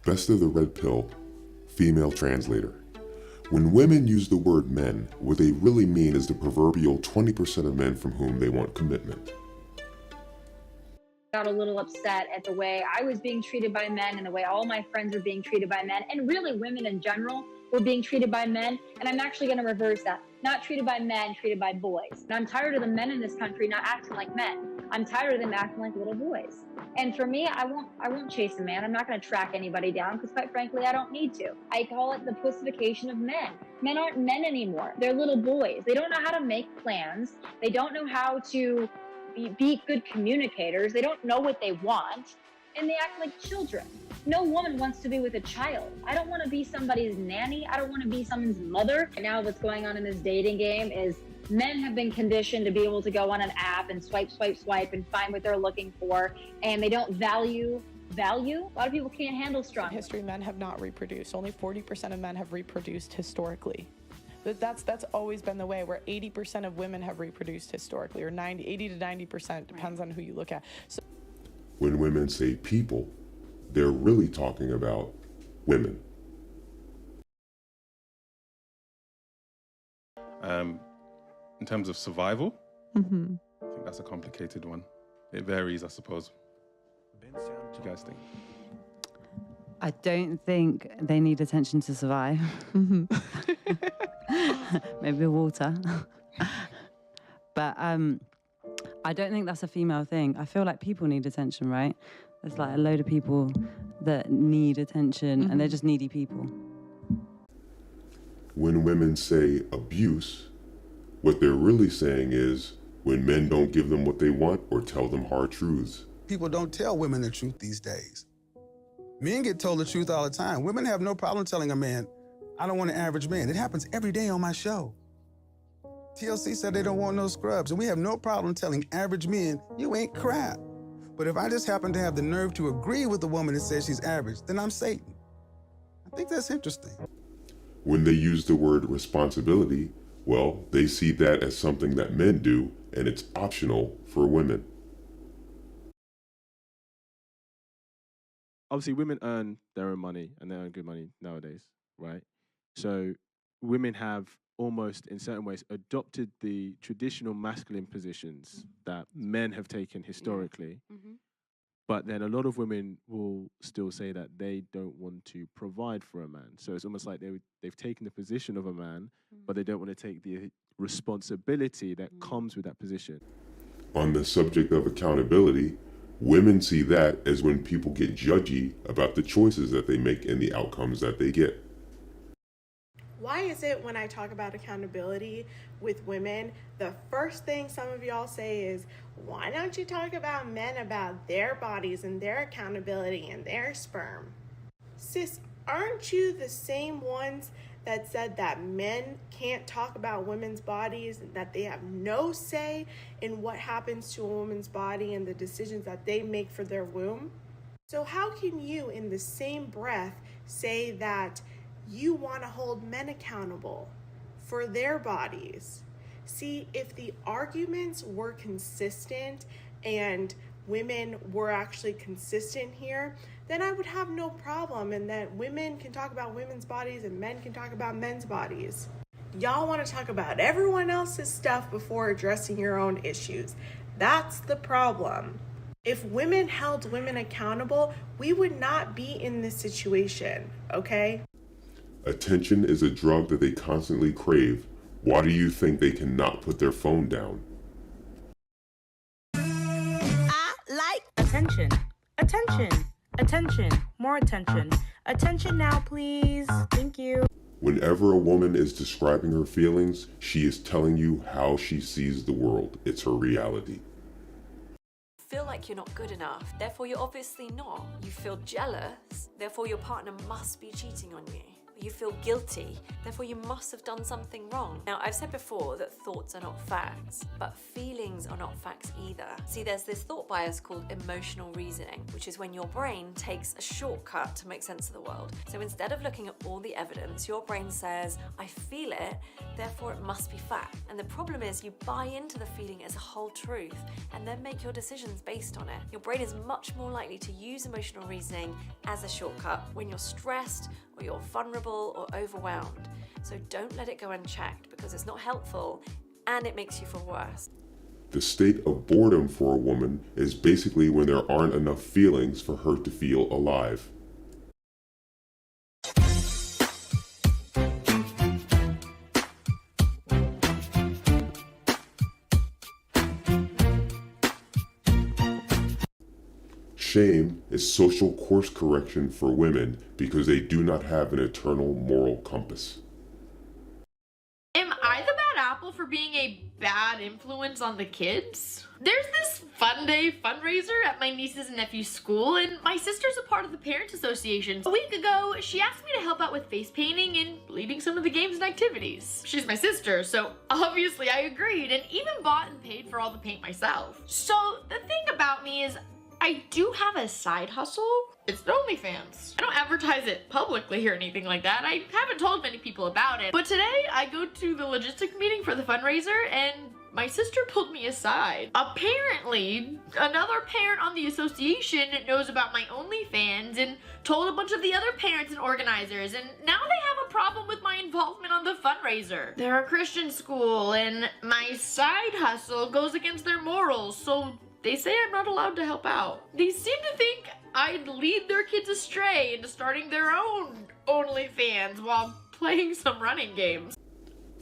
Best of the red pill, female translator. When women use the word men, what they really mean is the proverbial 20% of men from whom they want commitment. Got a little upset at the way I was being treated by men and the way all my friends were being treated by men, and really women in general were being treated by men. And I'm actually going to reverse that. Not treated by men, treated by boys. And I'm tired of the men in this country not acting like men. I'm tired of them acting like little boys. And for me, I won't chase a man. I'm not going to track anybody down because, quite frankly, I don't need to. I call it the pussification of men. Men aren't men anymore. They're little boys. They don't know how to make plans. They don't know how to be good communicators. They don't know what they want, and they act like children. No woman wants to be with a child. I don't want to be somebody's nanny. I don't want to be someone's mother. And now what's going on in this dating game is men have been conditioned to be able to go on an app and swipe and find what they're looking for, and they don't value. A lot of people can't handle strong. In history, men have not reproduced. Only 40% of men have reproduced historically. That's always been the way, where 80% of women have reproduced historically, or 80 to 90%, depends on who you look at. So when women say people, they're really talking about women. In terms of survival, I think that's a complicated one. It varies, I suppose. What do you guys think? I don't think they need attention to survive. Maybe water. But I don't think that's a female thing. I feel like people need attention, right? There's like a load of people that need attention, and they're just needy people. When women say abuse, what they're really saying is when men don't give them what they want or tell them hard truths. People don't tell women the truth these days. Men get told the truth all the time. Women have no problem telling a man, I don't want an average man. It happens every day on my show. TLC said they don't want no scrubs, and we have no problem telling average men, you ain't crap. But if I just happen to have the nerve to agree with a woman that says she's average, then I'm Satan. I think that's interesting. When they use the word responsibility, well, they see that as something that men do, and it's optional for women. Obviously, women earn their own money, and they earn good money nowadays, right? So women have almost, in certain ways, adopted the traditional masculine positions that men have taken historically. But then a lot of women will still say that they don't want to provide for a man. So it's almost like they've taken the position of a man, but they don't want to take the responsibility that comes with that position. On the subject of accountability, women see that as when people get judgy about the choices that they make and the outcomes that they get. Why is it when I talk about accountability with women, the first thing some of y'all say is, why don't you talk about men, about their bodies and their accountability and their sperm? Sis, aren't you the same ones that said that men can't talk about women's bodies and that they have no say in what happens to a woman's body and the decisions that they make for their womb? So how can you, in the same breath, say that you want to hold men accountable for their bodies? See, if the arguments were consistent and women were actually consistent here, then I would have no problem, and that women can talk about women's bodies and men can talk about men's bodies. Y'all want to talk about everyone else's stuff before addressing your own issues. That's the problem. If women held women accountable, we would not be in this situation, okay? Attention is a drug that they constantly crave. Why do you think they cannot put their phone down? I like attention, attention, attention, more attention. Attention now, please. Thank you. Whenever a woman is describing her feelings, she is telling you how she sees the world. It's her reality. Feel like you're not good enough, therefore you're obviously not. You feel jealous, therefore your partner must be cheating on you. You feel guilty, therefore you must have done something wrong. Now, I've said before that thoughts are not facts, but feelings are not facts either. See, there's this thought bias called emotional reasoning, which is when your brain takes a shortcut to make sense of the world. So instead of looking at all the evidence, your brain says, I feel it, therefore it must be fact. And the problem is you buy into the feeling as a whole truth and then make your decisions based on it. Your brain is much more likely to use emotional reasoning as a shortcut when you're stressed or you're vulnerable or overwhelmed. So don't let it go unchecked because it's not helpful and it makes you feel worse. The state of boredom for a woman is basically when there aren't enough feelings for her to feel alive. Shame is social course correction for women because they do not have an eternal moral compass. Am I the bad apple for being a bad influence on the kids? There's this fun day fundraiser at my niece's and nephew's school, and my sister's a part of the parents association. A week ago, she asked me to help out with face painting and leading some of the games and activities. She's my sister, so obviously I agreed and even bought and paid for all the paint myself. So the thing about me is I do have a side hustle. It's OnlyFans. I don't advertise it publicly or anything like that. I haven't told many people about it. But today I go to the logistics meeting for the fundraiser and my sister pulled me aside. Apparently, another parent on the association knows about my OnlyFans and told a bunch of the other parents and organizers, and now they have a problem with my involvement on the fundraiser. They're a Christian school and my side hustle goes against their morals, so they say I'm not allowed to help out. They seem to think I'd lead their kids astray into starting their own OnlyFans while playing some running games.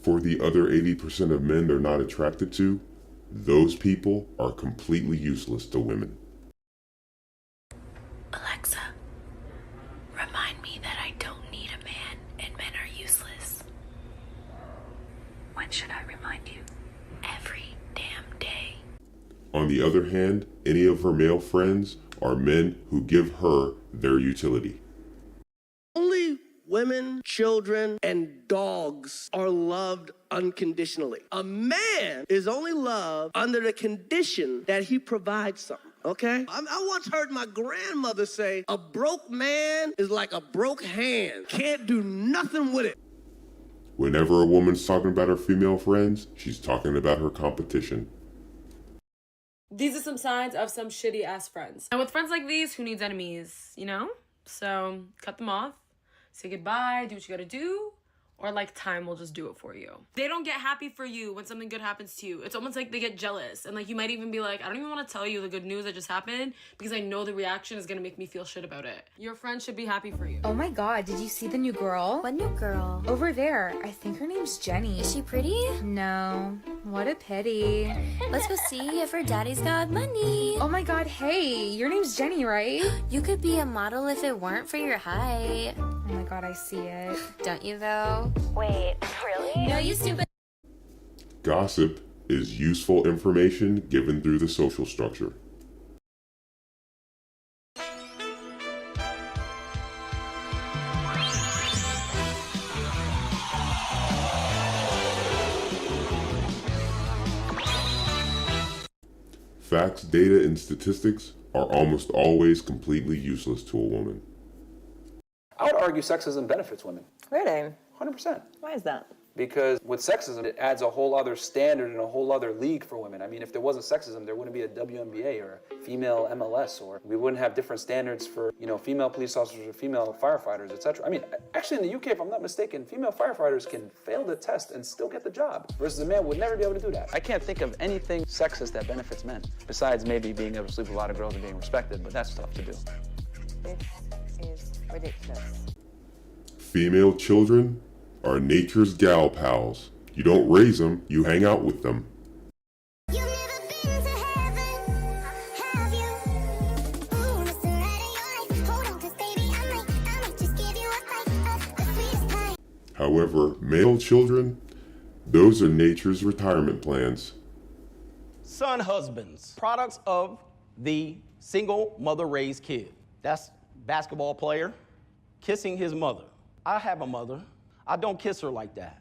For the other 80% of men they're not attracted to, those people are completely useless to women. Alexa, remind me that I don't need a man and men are useless. When should I remind you? Every damn day. On the other hand, any of her male friends are men who give her their utility. Only women, children, and dogs are loved unconditionally. A man is only loved under the condition that he provides something, okay? I once heard my grandmother say, a broke man is like a broke hand. Can't do nothing with it. Whenever a woman's talking about her female friends, she's talking about her competition. These are some signs of some shitty ass friends. And with friends like these, who needs enemies, you know? So cut them off, say goodbye, do what you gotta do, or like time will just do it for you. They don't get happy for you when something good happens to you. It's almost like they get jealous. And like you might even be like, I don't even want to tell you the good news that just happened because I know the reaction is gonna make me feel shit about it. Your friend should be happy for you. Oh my god, did you see the new girl? What new girl? Over there. I think her name's Jenny. Is she pretty? No. What a pity. Let's go see if her daddy's got money. Oh my god, hey, your name's Jenny, right? You could be a model if it weren't for your height. Oh my god, I see it. Don't you though? Wait, really? No, you stupid. Gossip is useful information given through the social structure. Facts, data, and statistics are almost always completely useless to a woman. I would argue sexism benefits women. Really? 100%. Why is that? Because with sexism, it adds a whole other standard and a whole other league for women. I mean, if there wasn't sexism, there wouldn't be a WNBA or a female MLS, or we wouldn't have different standards for, you know, female police officers or female firefighters, etc. I mean, actually in the UK, if I'm not mistaken, female firefighters can fail the test and still get the job, versus a man would never be able to do that. I can't think of anything sexist that benefits men, besides maybe being able to sleep with a lot of girls and being respected, but that's tough to do. This is ridiculous. Female children are nature's gal pals. You don't raise them, you hang out with them. However, male children, those are nature's retirement plans. Son husbands, products of the single mother raised kid. That's basketball player kissing his mother. I have a mother. I don't kiss her like that.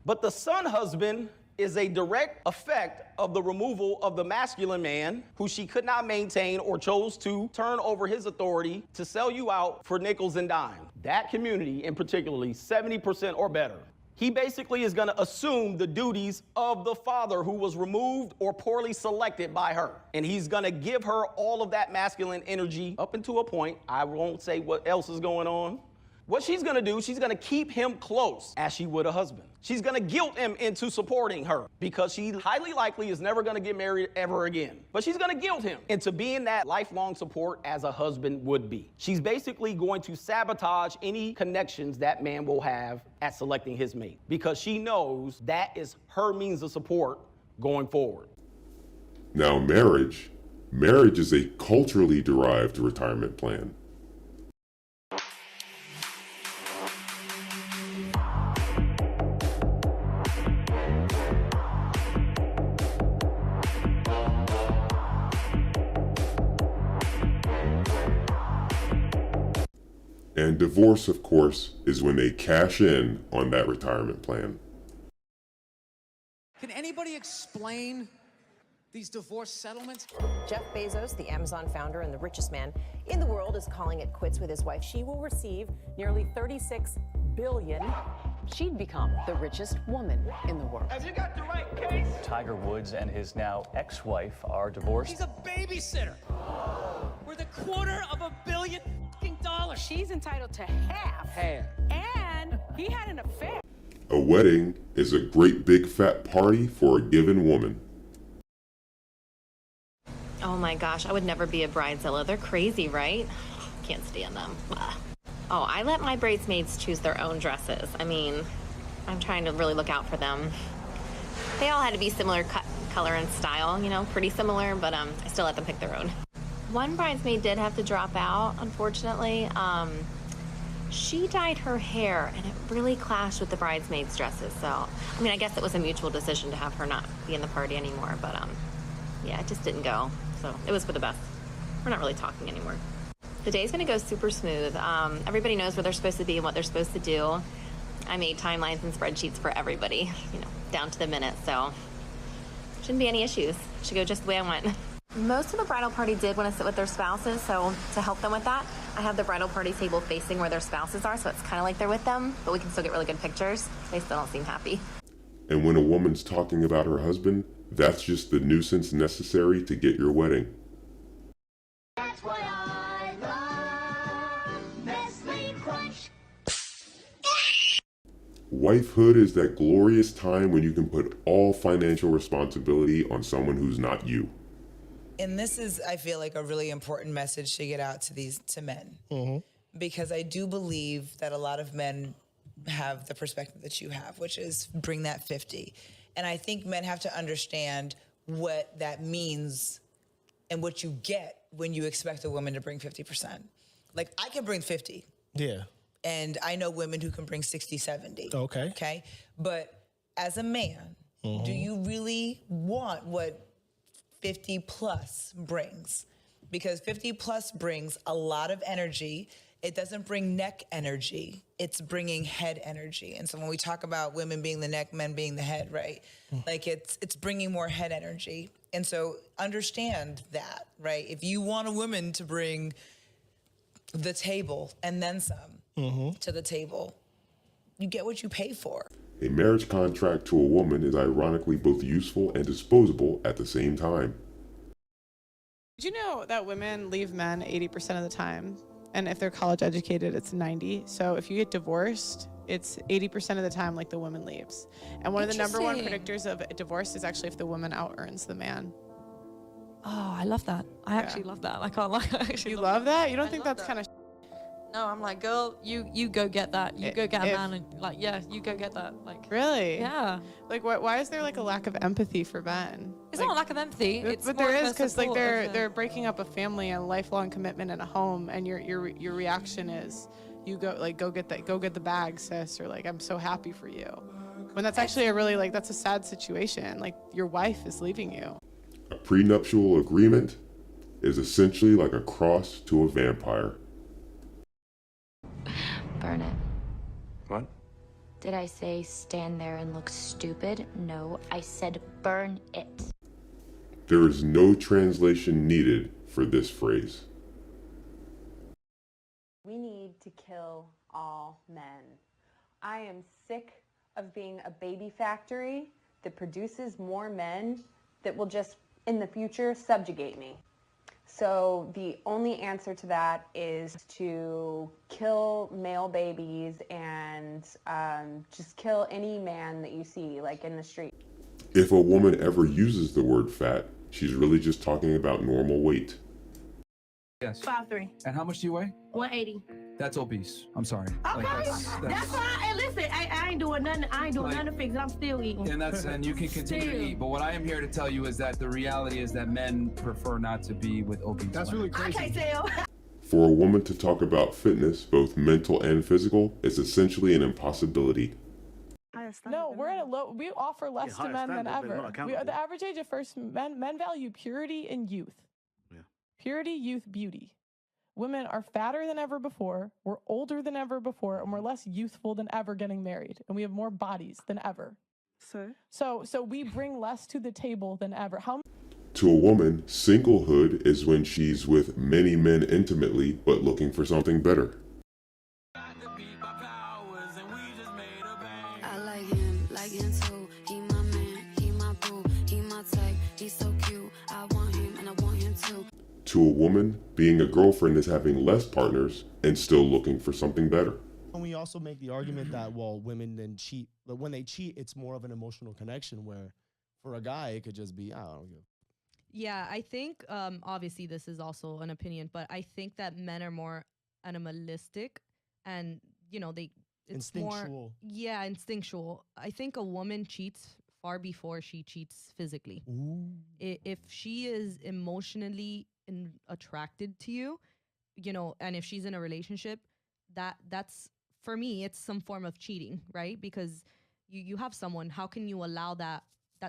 But the son husband is a direct effect of the removal of the masculine man who she could not maintain or chose to turn over his authority to sell you out for nickels and dimes. That community, in particularly 70% or better, he basically is gonna assume the duties of the father who was removed or poorly selected by her. And he's gonna give her all of that masculine energy up until a point. I won't say what else is going on. What she's gonna do, she's gonna keep him close as she would a husband. She's gonna guilt him into supporting her because she highly likely is never gonna get married ever again. But she's gonna guilt him into being that lifelong support as a husband would be. She's basically going to sabotage any connections that man will have at selecting his mate because she knows that is her means of support going forward. Now, marriage is a culturally derived retirement plan. And divorce, of course, is when they cash in on that retirement plan. Can anybody explain these divorce settlements? Jeff Bezos, the Amazon founder and the richest man in the world, is calling it quits with his wife. She will receive nearly $36 billion. She'd become the richest woman in the world. Have you got the right case? Tiger Woods and his now ex-wife are divorced. She's a babysitter. We're the $250 million dollars. She's entitled to half. And he had an affair. A wedding is a great big fat party for a given woman. Oh my gosh, I would never be a bridezilla. They're crazy, right? Can't stand them. Ugh. Oh, I let my bridesmaids choose their own dresses. I mean, I'm trying to really look out for them. They all had to be similar cut, color, and style, you know, pretty similar, but I still let them pick their own. One bridesmaid did have to drop out, unfortunately. She dyed her hair, and it really clashed with the bridesmaids' dresses. So, I mean, I guess it was a mutual decision to have her not be in the party anymore, but yeah, it just didn't go. So it was for the best. We're not really talking anymore. The day's gonna go super smooth. Everybody knows where they're supposed to be and what they're supposed to do. I made timelines and spreadsheets for everybody, you know, down to the minute, so shouldn't be any issues. Should go just the way I want. Most of the bridal party did want to sit with their spouses, so to help them with that, I have the bridal party table facing where their spouses are, so it's kind of like they're with them, but we can still get really good pictures. They still don't seem happy. And when a woman's talking about her husband, that's just the nuisance necessary to get your wedding. That's what I love. Nestle Crunch. Wifehood is that glorious time when you can put all financial responsibility on someone who's not you. And this is, I feel like, a really important message to get out to men. Because I do believe that a lot of men have the perspective that you have, which is bring that 50. And I think men have to understand what that means and what you get when you expect a woman to bring 50%. Like, I can bring 50. Yeah. And I know women who can bring 60, 70. Okay. Okay? But as a man, do you really want what 50 plus brings? Because 50 plus brings a lot of energy. It doesn't bring neck energy. It's bringing head energy. And so when we talk about women being the neck, men being the head, right? Like it's bringing more head energy. And so understand that, right? If you want a woman to bring the table and then some to the table, you get what you pay for. A marriage contract to a woman is ironically both useful and disposable at the same time. Did you know that women leave men 80% of the time? And if they're college educated, it's 90. So if you get divorced, it's 80% of the time like the woman leaves. And one of the number one predictors of divorce is actually if the woman out earns the man. Oh, I love that. I actually love that. I can't lie. I actually You love that? You don't think that's kind of... No, I'm like, girl, you go get that. You go get a man and like, yeah, you go get that. Like, really? Yeah. Like, why is there like a lack of empathy for men? It's like, not a lack of empathy. It's but more there of is, a because like support of they're breaking up a family and a lifelong commitment in a home, and your reaction is you go get the bag, sis, or like I'm so happy for you, when that's actually a really that's a sad situation. Like your wife is leaving you. A prenuptial agreement is essentially like a cross to a vampire. Burn it. What? Did I say stand there and look stupid? No, I said burn it. There is no translation needed for this phrase. We need to kill all men. I am sick of being a baby factory that produces more men that will just, in the future, subjugate me. So the only answer to that is to kill male babies and just kill any man that you see, like in the street. If a woman ever uses the word fat, she's really just talking about normal weight. Yes. 5'3". And how much do you weigh? 180. That's obese. I'm sorry. Okay, that's fine. Hey, listen, I ain't doing nothing. I ain't doing nothing to fix it. I'm still eating. And you can continue to eat. But what I am here to tell you is that the reality is that men prefer not to be with obese. That's really crazy. I can't tell. For a woman to talk about fitness, both mental and physical, is essentially an impossibility. No, we're at a low. We offer less to men than ever. The average age of first men value purity and youth. Yeah. Purity, youth, beauty. Women are fatter than ever before. We're older than ever before, and we're less youthful than ever getting married, and we have more bodies than ever. So we bring less to the table than ever. To a woman, singlehood is when she's with many men intimately, but looking for something better. I like him too. He my man, he my boo, he my type, he's so cute. I want him and I want him too. To a woman, being a girlfriend is having less partners and still looking for something better. And we also make the argument that, well, women then cheat, but when they cheat, it's more of an emotional connection where for a guy, it could just be, I don't know. Yeah, I think, obviously this is also an opinion, but I think that men are more animalistic and, you know, it's Instinctual. more, yeah, instinctual. I think a woman cheats far before she cheats physically. If she is emotionally attracted to you, you know, and if she's in a relationship, that's for me, it's some form of cheating, right? Because you have someone, how can you allow that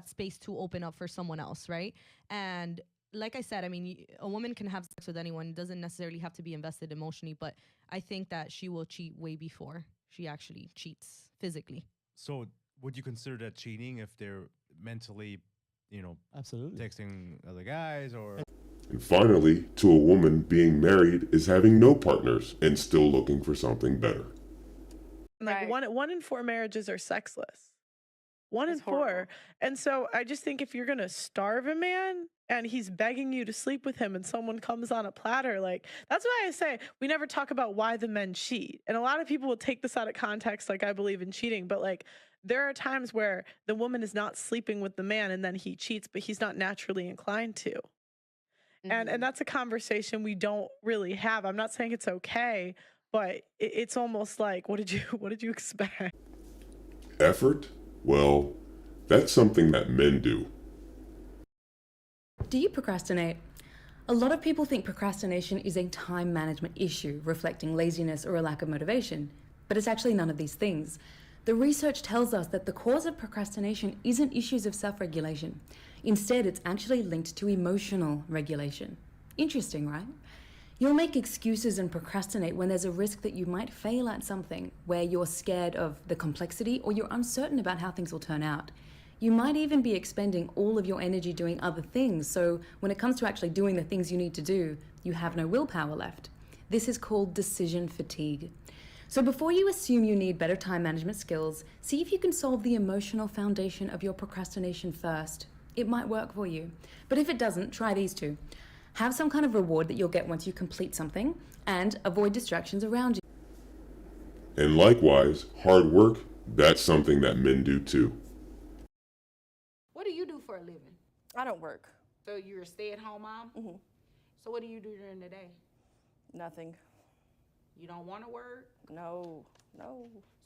space to open up for someone else, right? And like I said, I mean, a woman can have sex with anyone, doesn't necessarily have to be invested emotionally, but I think that she will cheat way before she actually cheats physically. So would you consider that cheating if they're mentally, you know, absolutely texting other guys or? And finally, to a woman, being married is having no partners and still looking for something better. Like one in 4 marriages are sexless. 1 in 4. And so I just think if you're going to starve a man and he's begging you to sleep with him and someone comes on a platter, like, that's why I say we never talk about why the men cheat. And a lot of people will take this out of context, like I believe in cheating, but like there are times where the woman is not sleeping with the man and then he cheats, but he's not naturally inclined to. And that's a conversation we don't really have. I'm not saying it's okay, but it's almost like, what did you expect? Effort? Well, that's something that men do. Do you procrastinate? A lot of people think procrastination is a time management issue, reflecting laziness or a lack of motivation, but it's actually none of these things. The research tells us that the cause of procrastination isn't issues of self-regulation. Instead, it's actually linked to emotional regulation. Interesting, right? You'll make excuses and procrastinate when there's a risk that you might fail at something, where you're scared of the complexity or you're uncertain about how things will turn out. You might even be expending all of your energy doing other things, so when it comes to actually doing the things you need to do, you have no willpower left. This is called decision fatigue. So before you assume you need better time management skills, see if you can solve the emotional foundation of your procrastination first. It might work for you. But if it doesn't, try these two. Have some kind of reward that you'll get once you complete something, and avoid distractions around you. And likewise, hard work, that's something that men do too. What do you do for a living? I don't work. So you're a stay-at-home mom? Mm-hmm. So what do you do during the day? Nothing. You don't want to work? No.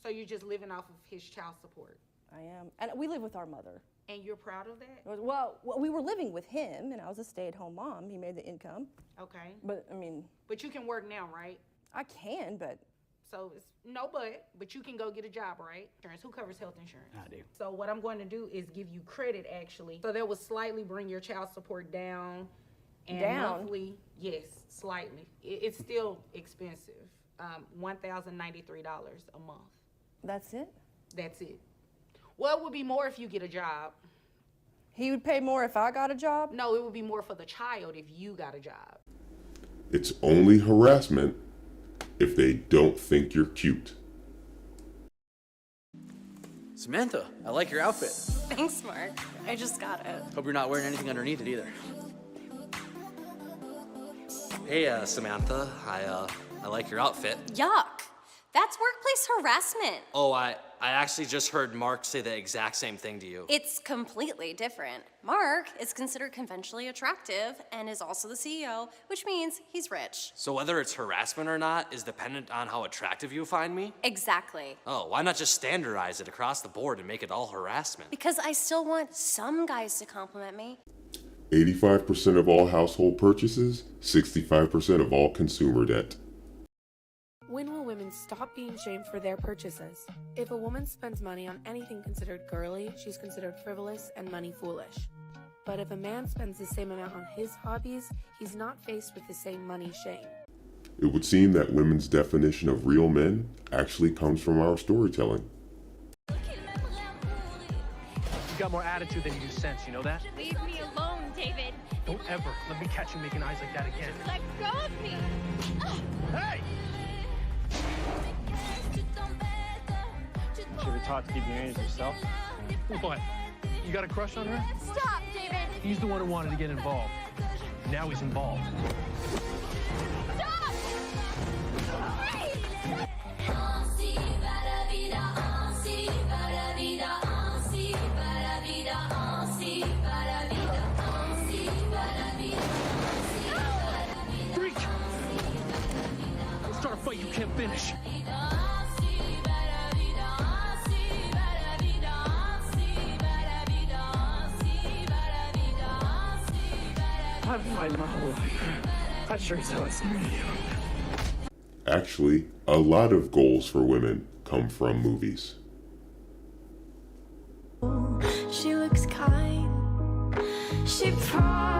So you're just living off of his child support? I am. And we live with our mother. And you're proud of that? Well, we were living with him, and I was a stay-at-home mom. He made the income. Okay. But, I mean... But you can work now, right? I can, but... So, it's no but you can go get a job, right? Insurance. Who covers health insurance? I do. So what I'm going to do is give you credit, actually. So that will slightly bring your child support down. And monthly, yes, slightly. It's still expensive. $1,093 a month. That's it? That's it. Well, it would be more if you get a job. He would pay more if I got a job? No, it would be more for the child if you got a job. It's only harassment if they don't think you're cute. Samantha, I like your outfit. Thanks, Mark. I just got it. Hope you're not wearing anything underneath it either. Hey, Samantha, I like your outfit. Yuck. That's workplace harassment. Oh, I actually just heard Mark say the exact same thing to you. It's completely different. Mark is considered conventionally attractive and is also the CEO, which means he's rich. So whether it's harassment or not is dependent on how attractive you find me? Exactly. Oh, why not just standardize it across the board and make it all harassment? Because I still want some guys to compliment me. 85% of all household purchases, 65% of all consumer debt. When will women stop being shamed for their purchases? If a woman spends money on anything considered girly, she's considered frivolous and money foolish. But if a man spends the same amount on his hobbies, he's not faced with the same money shame. It would seem that women's definition of real men actually comes from our storytelling. You got more attitude than you do sense, you know that? Leave me alone, David. Don't ever let me catch you making eyes like that again. Let go of me. Hey! Should be taught to keep your hands to yourself. What? You got a crush on her? Stop, David. He's the one who wanted to get involved. Now he's involved. Stop! Freak! Don't start a fight you can't finish. I've been fighting my whole life. That sure is how it's near you. Actually, a lot of goals for women come from movies. She looks kind. She probably